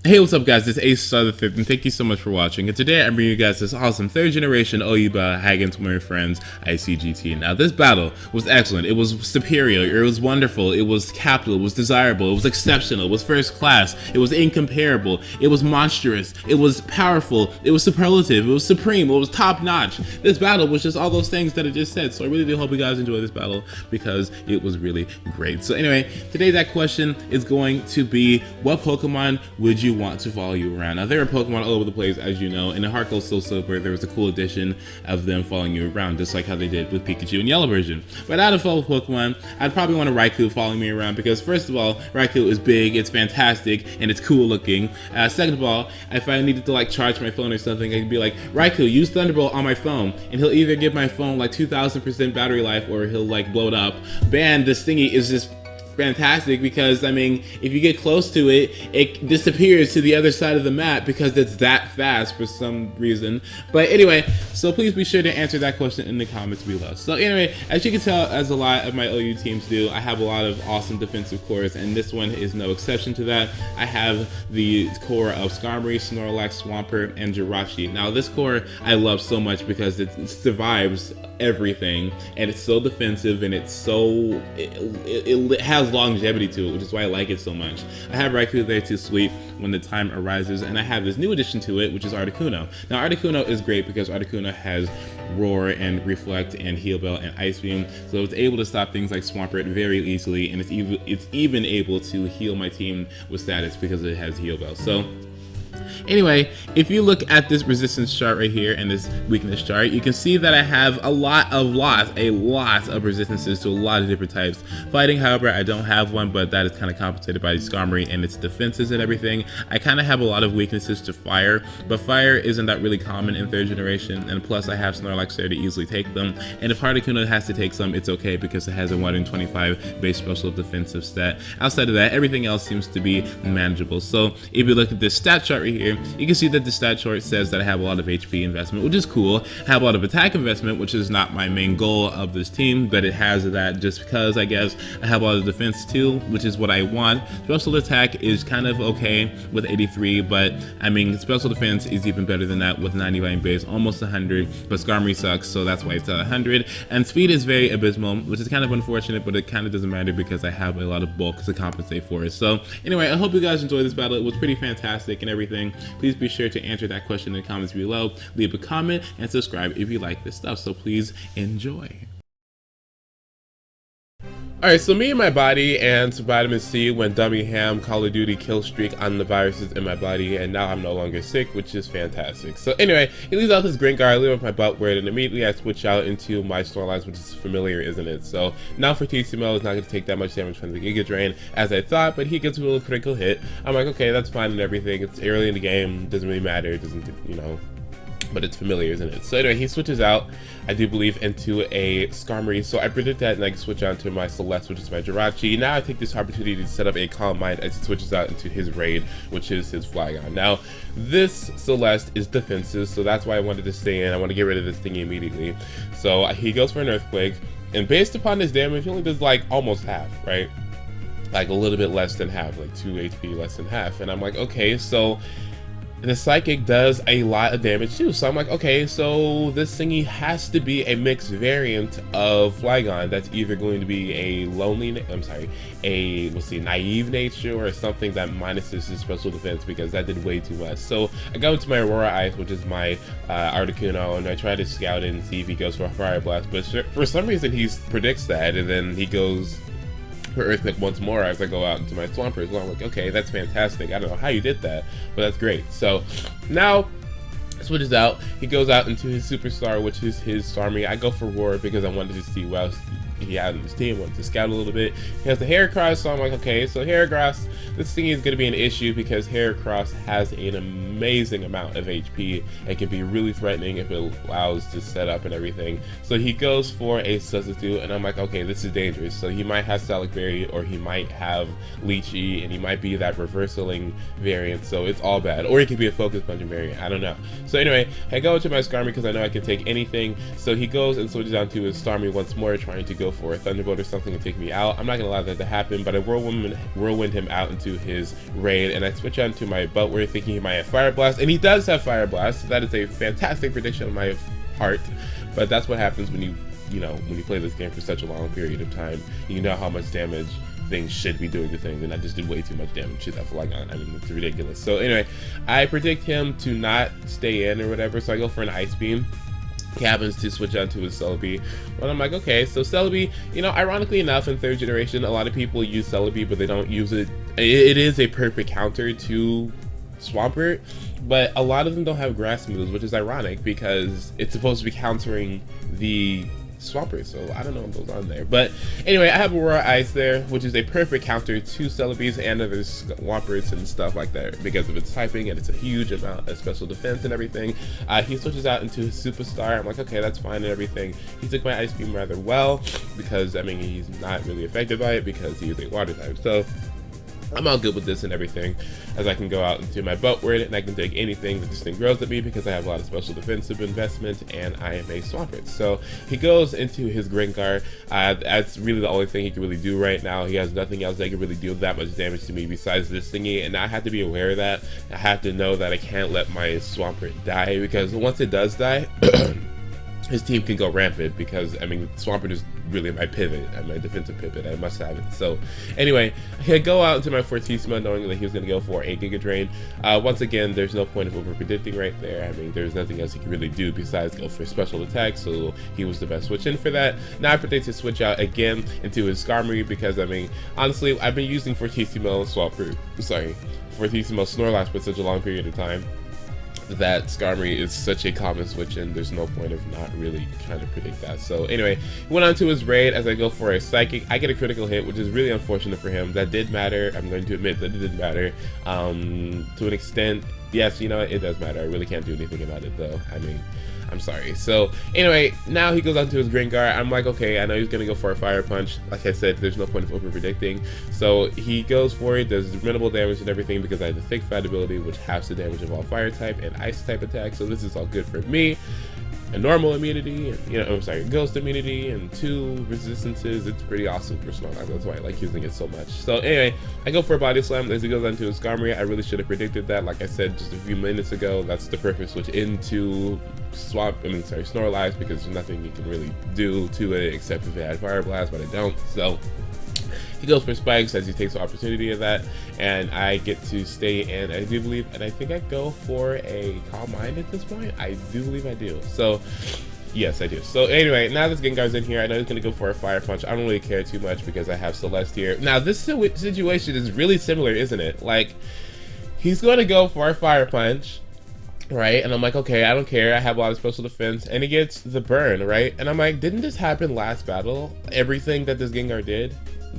Hey, what's up guys, it's ACestaromari and thank you so much for watching, and today I'm bringing you guys this awesome 3rd generation Oyuba Hagen's Warrior Friends ICGT. Now this battle was excellent, it was superior, it was wonderful, it was capital, it was desirable, it was exceptional, it was first class, it was incomparable, it was monstrous, it was powerful, it was superlative, it was supreme, it was top notch. This battle was just all those things that I just said, so I really do hope you guys enjoy this battle because it was really great. So anyway, today that question is going to be, what Pokemon would you want to follow you around? Now there are Pokemon all over the place, as you know. In the Heart Gold Soul Silver, there was a cool addition of them following you around, just like how they did with Pikachu in Yellow version. But out of all Pokemon, I'd probably want a Raikou following me around because first of all, Raikou is big, it's fantastic, and it's cool looking. Second of all, if I needed to like charge my phone or something, I could be like, Raikou, use Thunderbolt on my phone, and he'll either give my phone like 2000% battery life or he'll like blow it up. Ban, this thingy is just fantastic because I mean, if you get close to it, it disappears to the other side of the map because it's that fast for some reason. But anyway, so please be sure to answer that question in the comments below. So anyway, as you can tell, as a lot of my OU teams do, I have a lot of awesome defensive cores, and this one is no exception to that. I have the core of Skarmory, Snorlax, Swampert, and Jirachi. Now this core I love so much because it survives everything, and it's so defensive, and it's so it has longevity to it, which is why I like it so much. I have Raikou there to sweep when the time arises, and I have this new addition to it, which is Articuno. Now Articuno is great because Articuno has Roar and Reflect and Heal Bell and Ice Beam, so it's able to stop things like Swampert very easily, and it's even able to heal my team with status because it has Heal Bell. So anyway, if you look at this resistance chart right here and this weakness chart, you can see that I have a lot of resistances to a lot of different types. Fighting, however, I don't have one, but that is kind of compensated by Skarmory and its defenses and everything. I kind of have a lot of weaknesses to fire, but fire isn't that really common in 3rd generation, and plus I have Snorlax there to easily take them. And if Articuno has to take some, it's okay because it has a 125 base special defensive stat. Outside of that, everything else seems to be manageable. So if you look at this stat chart right here, you can see that the stat chart says that I have a lot of HP investment, which is cool. I have a lot of attack investment, which is not my main goal of this team, but it has that just because I guess I have a lot of defense too, which is what I want. Special attack is kind of okay with 83, but I mean special defense is even better than that with 99 base, almost 100, but Skarmory sucks, so that's why it's at 100. And speed is very abysmal, which is kind of unfortunate, but it kind of doesn't matter because I have a lot of bulk to compensate for it. So anyway, I hope you guys enjoyed this battle. It was pretty fantastic and everything. Please be sure to answer that question in the comments below, leave a comment, and subscribe if you like this stuff. So please enjoy. Alright, so me and my body and some vitamin C went dummy ham Call of Duty kill streak on the viruses in my body, and now I'm no longer sick, which is fantastic. So anyway, he leaves out this Gringar, I leave up my butt word, and immediately I switch out into my Snorlax, which is familiar, isn't it? So now for TCML, it's not going to take that much damage from the Giga Drain as I thought, but he gets a little critical hit. I'm like, okay, that's fine and everything. It's early in the game, doesn't really matter, it doesn't, you know, but it's familiar, isn't it? So anyway, he switches out, I do believe, into a Skarmory, so I predict that and I can switch out to my Celeste, which is my Jirachi. Now I take this opportunity to set up a Calm Mind as he switches out into his Raid, which is his Flygon. Now, this Celeste is defensive, so that's why I wanted to stay in. I want to get rid of this thing immediately. So he goes for an Earthquake, and based upon his damage, he only does like almost half, right? Like a little bit less than half, like 2 HP less than half. And I'm like, okay, so the Psychic does a lot of damage too, so I'm like, okay, so this thingy has to be a mixed variant of Flygon that's either going to be a naive nature or something that minuses his special defense, because that did way too much. So I go into my Aurora Ice, which is my Articuno, and I try to scout it and see if he goes for a Fire Blast, but for some reason he predicts that, and then he goes for Earthquake once more as I go out into my Swampert. So I'm like, okay, that's fantastic. I don't know how you did that, but that's great. So now switches out, he goes out into his Superstar, which is his Skarmory. I go for Roar because I wanted to see what else he had in his team, wanted to scout a little bit. He has the Heracross, so I'm like, okay, so Heracross, this thing is going to be an issue because Heracross has an amazing amount of HP and can be really threatening if it allows to set up and everything. So he goes for a substitute, and I'm like, okay, this is dangerous. So he might have Salic Berry, or he might have Lychee, and he might be that reversaling variant, so it's all bad. Or he could be a Focus Punch variant, I don't know. So anyway, I go into my Skarmory because I know I can take anything. So he goes and switches down to his Starmie once more, trying to go go for a Thunderbolt or something and take me out. I'm not gonna allow that to happen, but I whirlwind him out into his raid, and I switch on to my Buttward thinking he might have Fire Blast, and he does have Fire Blast. So that is a fantastic prediction on my part, but that's what happens when when you play this game for such a long period of time. You know how much damage things should be doing to things, and I just did way too much damage to that Flygon. I mean, it's ridiculous. So anyway, I predict him to not stay in or whatever, so I go for an Ice Beam. He happens to switch on to his Celebi, but I'm like, okay, so Celebi, ironically enough, in 3rd generation, a lot of people use Celebi, but they don't use it. It is a perfect counter to Swampert, but a lot of them don't have grass moves, which is ironic because it's supposed to be countering the Swampert, so I don't know what goes on there. But anyway, I have Aurora Ice there, which is a perfect counter to Celebis and other Swamperts and stuff like that because of its typing, and it's a huge amount of special defense and everything. He switches out into his Superstar. I'm like, okay, that's fine and everything. He took my Ice Beam rather well because, I mean, he's not really affected by it because he is a water type. So I'm all good with this and everything, as I can go out into my Buttward and I can take anything that this thing throws at me because I have a lot of special defensive investment and I am a Swampert. So he goes into his Gengar. That's really the only thing he can really do right now. He has nothing else that can really deal that much damage to me besides this thingy, and I have to be aware of that. I have to know that I can't let my Swampert die, because once it does die, his team can go rampant because, I mean, Swampert is really my pivot, my defensive pivot. I must have it. So anyway, I go out into my Fortissimo knowing that he was going to go for a Giga Drain. Once again, there's no point of over predicting right there. I mean, there's nothing else he can really do besides go for special attack, so he was the best switch in for that. Now I predict to switch out again into his Skarmory because, I mean, honestly, I've been using Fortissimo Snorlax for such a long period of time that Skarmory is such a common switch, and there's no point of not really trying to predict that. So anyway, he went on to his raid. As I go for a Psychic, I get a critical hit, which is really unfortunate for him. That did matter. I'm going to admit that it did matter to an extent. Yes, it does matter. I really can't do anything about it though. I mean, I'm sorry. So anyway, now he goes on to his Gengar. I'm like, okay, I know he's gonna go for a Fire Punch. Like I said, there's no point of over predicting. So he goes for it, does minimal damage and everything because I have the Thick Fat ability, which halves the damage of all fire type and ice type attacks. So this is all good for me. A normal immunity, and ghost immunity, and 2 resistances. It's pretty awesome for Snorlax. That's why I like using it so much. So anyway, I go for a Body Slam as he goes on to his Skarmory. I really should have predicted that. Like I said just a few minutes ago, that's the perfect switch into Snorlax, because there's nothing you can really do to it except if it had Fire Blast, but I don't. So he goes for Spikes as he takes the opportunity of that, and I get to stay in. I do believe, and I think I go for a Calm Mind at this point. I do believe I do. So yes, I do. So anyway, now this Gengar's in here. I know he's going to go for a Fire Punch. I don't really care too much because I have Celeste here. Now this situation is really similar, isn't it? Like, he's going to go for a Fire Punch, right? And I'm like, okay, I don't care. I have a lot of special defense, and he gets the burn, right? And I'm like, didn't this happen last battle? Everything that this Gengar did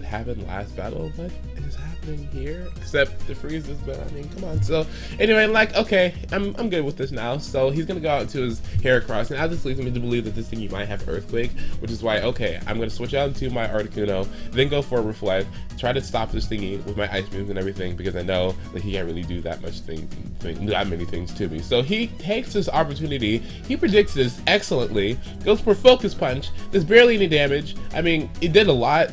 happened last battle. What is happening here? Except the freezes, but I mean, come on. So anyway, like, okay, I'm good with this now. So he's gonna go out to his Heracross, and now this leads me to believe that this thing might have Earthquake, which is why, okay, I'm gonna switch out into my Articuno, then go for a Reflect, try to stop this thingy with my Ice Beams and everything, because I know that he can't really do that many things to me. So he takes this opportunity, he predicts this excellently, goes for Focus Punch. There's barely any damage. I mean, it did a lot,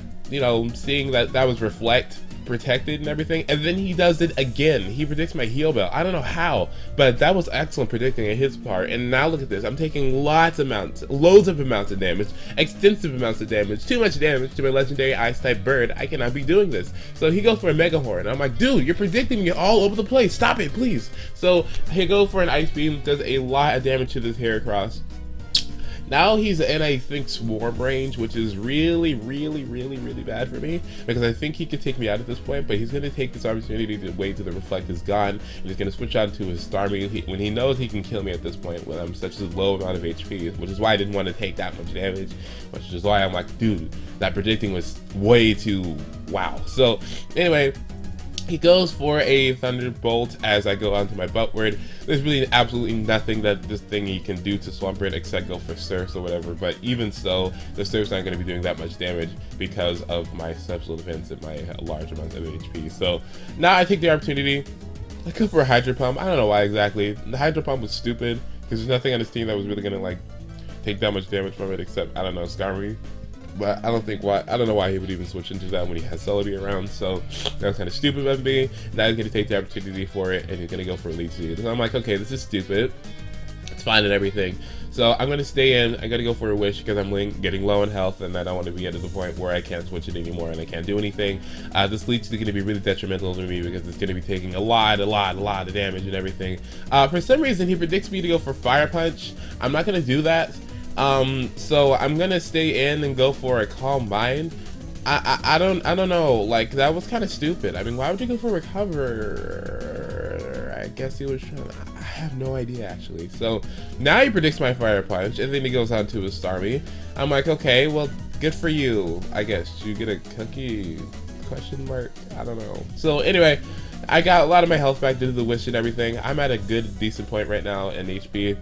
seeing that was Reflect protected and everything, and then he does it again. He predicts my Heal Bell. I don't know how, but that was excellent predicting on his part. And now look at this. I'm taking loads of amounts of damage, extensive amounts of damage, too much damage to my legendary Ice type bird. I cannot be doing this. So he goes for a Mega Horn. I'm like, dude, you're predicting me all over the place. Stop it, please. So he goes for an Ice Beam, does a lot of damage to this Heracross. Now he's in, I think, Swarm range, which is really bad for me, because I think he could take me out at this point, but he's going to take this opportunity to wait till the Reflect is gone, and he's going to switch on to his Starmie when he knows he can kill me at this point when I'm such a low amount of HP, which is why I didn't want to take that much damage, which is why I'm like, dude, that predicting was way too wow. So anyway, he goes for a Thunderbolt as I go onto my Buttward. There's really absolutely nothing that this thingy can do to Swampert except go for Surfs or whatever, but even so, the Surfs aren't going to be doing that much damage because of my special defense and my large amounts of HP. So now I take the opportunity, I go for a Hydro Pump. I don't know why exactly. The Hydro Pump was stupid because there's nothing on this team that was really going to like take that much damage from it except, I don't know, Skarmory. but I don't know why he would even switch into that when he has Celebi around. So that was kind of stupid of me. Now he's gonna take the opportunity for it, and he's gonna go for Elite Seed. So I'm like, okay, this is stupid. It's fine and everything. So I'm gonna stay in. I gotta go for a Wish because I'm getting low in health, and I don't want to be at the point where I can't switch it anymore and I can't do anything. This leech is gonna be really detrimental to me because it's gonna be taking a lot of damage and everything. For some reason, he predicts me to go for Fire Punch. I'm not gonna do that. So I'm gonna stay in and go for a Calm Mind. I don't know. Like, that was kind of stupid. I mean, why would you go for Recover? I guess he was trying to, I have no idea actually. So now he predicts my Fire Punch, and then he goes on to his Starmie. I'm like, okay, well, good for you, I guess. You get a cookie? Question mark? I don't know. So anyway, I got a lot of my health back due to the Wish and everything. I'm at a decent point right now in HP.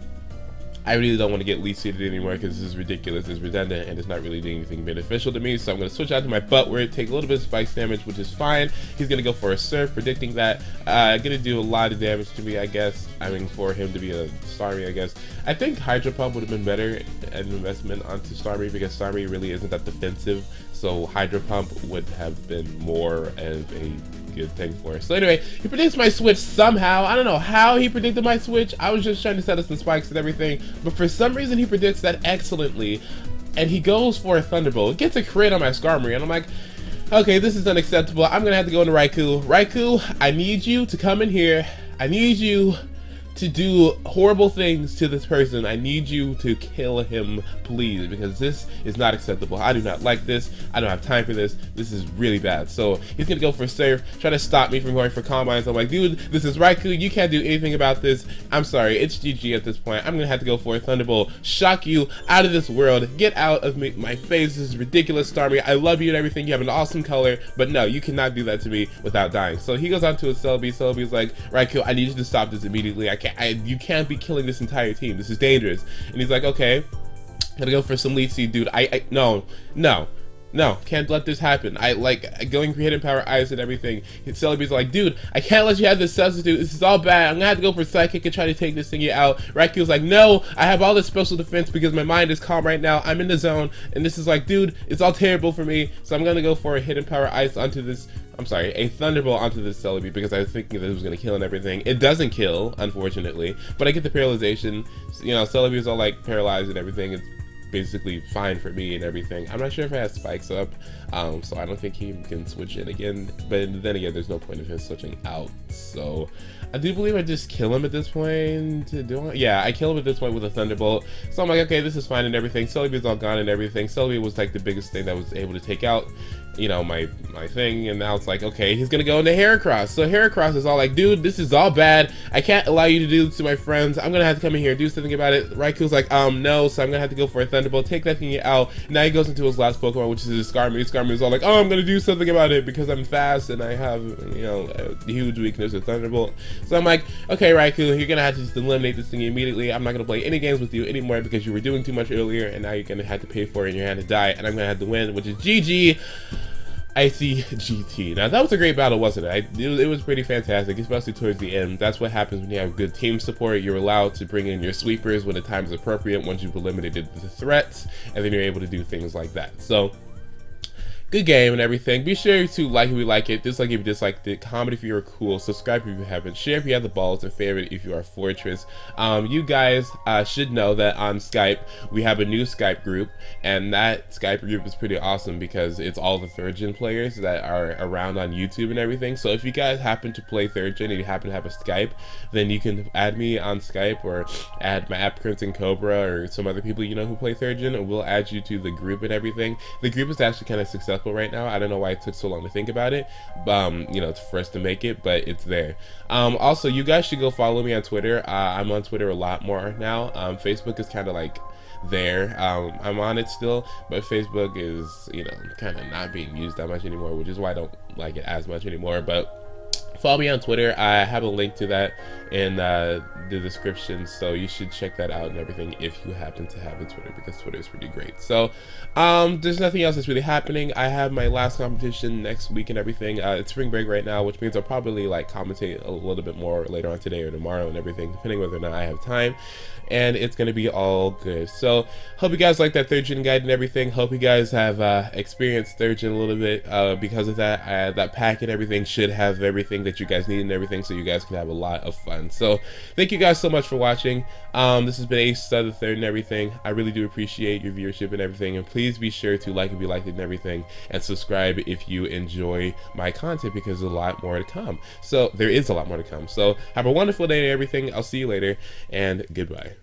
I really don't want to get lead seated anymore because this is ridiculous, it's redundant, and it's not really doing anything beneficial to me. So I'm going to switch out to my butt where it takes a little bit of spikes damage, which is fine. He's going to go for a Surf, predicting that. Going to do a lot of damage to me, I guess. I mean, for him to be a Starmie, I guess. I think Hydro Pump would have been better an investment onto Starmie because Starmie really isn't that defensive. So Hydro Pump would have been more of a good thing for us. So anyway, he predicts my switch somehow. I don't know how he predicted my switch. I was just trying to set up some spikes and everything, but for some reason he predicts that excellently, and he goes for a Thunderbolt. It gets a crit on my Skarmory, and I'm like, okay, this is unacceptable. I'm gonna have to go into Raikou. Raikou, I need you to come in here. I need you to do horrible things to this person. I need you to kill him, please, because this is not acceptable. I do not like this. I don't have time for this. This is really bad. So he's gonna go for Surf, try to stop me from going for Combines. I'm like, dude, this is Raikou. You can't do anything about this. I'm sorry. It's GG at this point. I'm gonna have to go for a Thunderbolt. Shock you out of this world. Get out of my face. This is ridiculous, Starmie. I love you and everything. You have an awesome color, but no, you cannot do that to me without dying. So he goes on to a Celebi. Celebi's like, Raikou, I need you to stop this immediately. You can't be killing this entire team. This is dangerous. And he's like, okay, gotta go for some lead seed, dude. No, can't let this happen. I like going for Hidden Power Ice and everything. Celebi's like, dude, I can't let you have this substitute. This is all bad. I'm gonna have to go for Psychic and try to take this thingy out. Raikou's like, no, I have all this special defense because my mind is calm right now. I'm in the zone. And this is like, dude, it's all terrible for me. So I'm gonna go for a Hidden Power Ice onto this, I'm sorry, a Thunderbolt onto this Celebi because I was thinking that it was going to kill and everything. It doesn't kill, unfortunately, but I get the paralyzation. You know, Celebi is all like paralyzed and everything. It's basically fine for me and everything. I'm not sure if it has spikes up, so I don't think he can switch in again. But then again, there's no point of him switching out. So I do believe I just kill him at this point. Yeah, I kill him at this point with a Thunderbolt. So I'm like, okay, this is fine and everything. Celebi is all gone and everything. Celebi was like the biggest thing that was able to take out, you know, my thing, and now it's like, okay, he's gonna go into Heracross. So Heracross is all like, dude, this is all bad. I can't allow you to do this to my friends. I'm gonna have to come in here and do something about it. Raikou's like, no, so I'm gonna have to go for a Thunderbolt, take that thing out. Now he goes into his last Pokemon, which is his Skarmory. Skarmory's all like, oh, I'm gonna do something about it because I'm fast and I have, you know, a huge weakness with Thunderbolt. So I'm like, okay, Raikou, you're gonna have to just eliminate this thing immediately. I'm not gonna play any games with you anymore because you were doing too much earlier, and now you're gonna have to pay for it and you're gonna have to die, and I'm gonna have to win, which is GG. ICGT. Now that was a great battle, wasn't it? It was pretty fantastic, especially towards the end. That's what happens when you have good team support. You're allowed to bring in your sweepers when the time is appropriate once you've eliminated the threats, and then you're able to do things like that. So good game and everything. Be sure to like if you like it, dislike if you disliked it, comment if you were cool, subscribe if you haven't, share if you have the balls, and favorite if you are Fortress. You guys should know that on Skype we have a new Skype group, and that Skype group is pretty awesome because it's all the 3rd gen players that are around on YouTube and everything. So if you guys happen to play 3rd gen and you happen to have a Skype, then you can add me on Skype or add my Prince and Cobra or some other people you know who play 3rd gen, and we'll add you to the group and everything. The group is actually kind of successful right now. I don't know why it took so long to think about it, you know, for us to make it, but it's there. Also, you guys should go follow me on Twitter. I'm on Twitter a lot more now. Facebook is kind of like there. I'm on it still, but Facebook is, you know, kind of not being used that much anymore, which is why I don't like it as much anymore. But Follow me on Twitter. I have a link to that in the description, so you should check that out and everything if you happen to have a Twitter, because Twitter is pretty great. So there's nothing else that's really happening. I have my last competition next week and everything. It's spring break right now, which means I'll probably like commentate a little bit more later on today or tomorrow and everything, depending whether or not I have time, and it's gonna be all good. So hope you guys like that 3rd gen guide and everything. Hope you guys have experienced 3rd gen a little bit. Because of that, that pack and everything should have everything that you guys need and everything, so you guys can have a lot of fun. So thank you guys so much for watching. This has been ACE3 and everything. I really do appreciate your viewership and everything, and please be sure to like if you liked it and everything, and subscribe if you enjoy my content, because there's a lot more to come. So there is a lot more to come. So have a wonderful day and everything. I'll see you later, and goodbye.